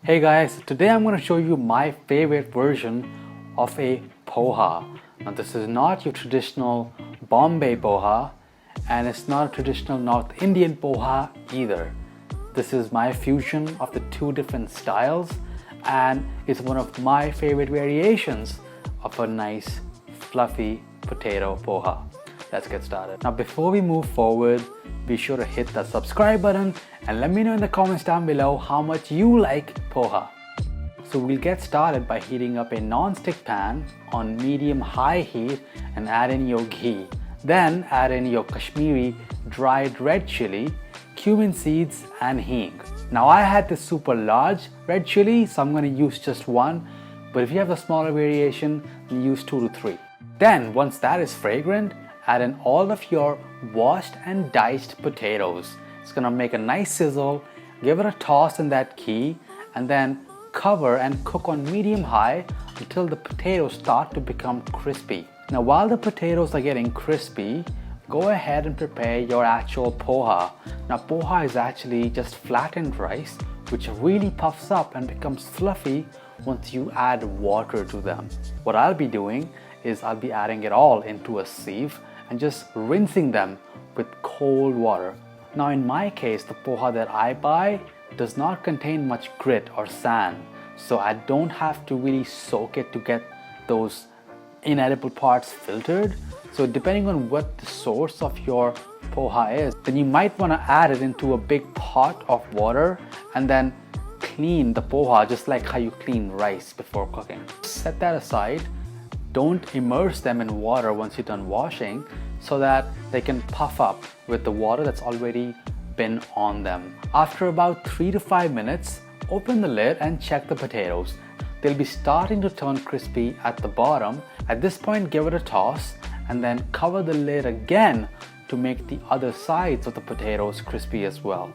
Hey guys, today I'm going to show you my favorite version of a poha. Now this is not your traditional Bombay poha and it's not a traditional North Indian poha either. This is my fusion of the two different styles and it's one of my favorite variations of a nice fluffy potato poha. Let's get started. Now before we move forward, be sure to hit that subscribe button and let me know in the comments down below how much you like poha. So we'll get started by heating up a non-stick pan on medium-high heat and add in your ghee. Then add in your Kashmiri dried red chili, cumin seeds and hing. Now I had this super large red chili, so I'm going to use just one, but if you have a smaller variation, then use 2 to 3. Then once that is fragrant, add in all of your washed and diced potatoes. It's gonna make a nice sizzle. Give it a toss in that ghee and then cover and cook on medium-high until the potatoes start to become crispy. Now while the potatoes are getting crispy, go ahead and prepare your actual poha. Now poha is actually just flattened rice which really puffs up and becomes fluffy once you add water to them. What I'll be doing is I'll be adding it all into a sieve and just rinsing them with cold water. Now in my case, the poha that I buy does not contain much grit or sand, so I don't have to really soak it to get those inedible parts filtered. So depending on what the source of your poha is, then you might want to add it into a big pot of water and then clean the poha just like how you clean rice before cooking. Set that aside. Don't immerse them in water once you're done washing so that they can puff up with the water that's already been on them. After about 3 to 5 minutes, open the lid and check the potatoes. They'll be starting to turn crispy at the bottom. At this point, give it a toss and then cover the lid again to make the other sides of the potatoes crispy as well.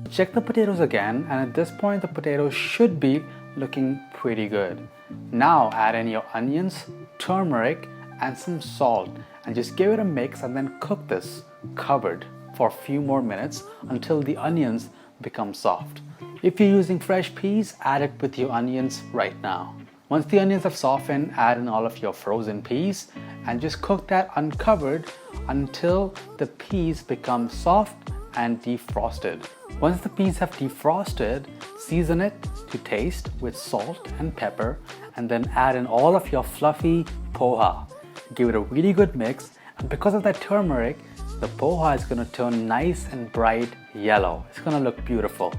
Check the potatoes again, and at this point the potatoes should be looking pretty good. Now add in your onions, turmeric and some salt and just give it a mix and then cook this covered for a few more minutes until the onions become soft. If you're using fresh peas, add it with your onions right now. Once the onions have softened, add in all of your frozen peas and just cook that uncovered until the peas become soft and defrosted. Once the peas have defrosted, season it to taste with salt and pepper and then add in all of your fluffy poha. Give it a really good mix, and because of that turmeric, the poha is going to turn nice and bright yellow. It's going to look beautiful.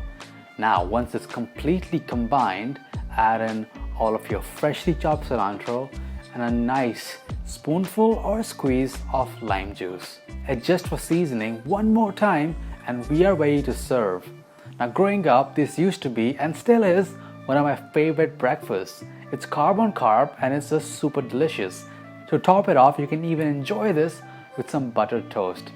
Now once it's completely combined, add in all of your freshly chopped cilantro and a nice spoonful or squeeze of lime juice. Adjust for seasoning one more time and we are ready to serve. Now growing up, this used to be and still is one of my favorite breakfasts. It's carb on carb and it's just super delicious. To top it off, you can even enjoy this with some buttered toast.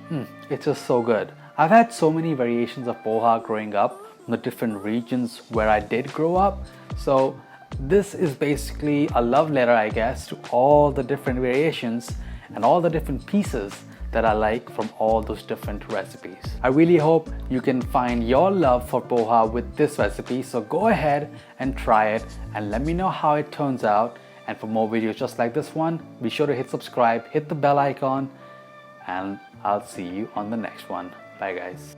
It's just so good. I've had so many variations of poha growing up from the different regions where I did grow up. So this is basically a love letter, I guess, to all the different variations and all the different pieces that I like from all those different recipes. I really hope you can find your love for poha with this recipe, so go ahead and try it and let me know how it turns out. And for more videos just like this one, be sure to hit subscribe, hit the bell icon, and I'll see you on the next one. Bye guys.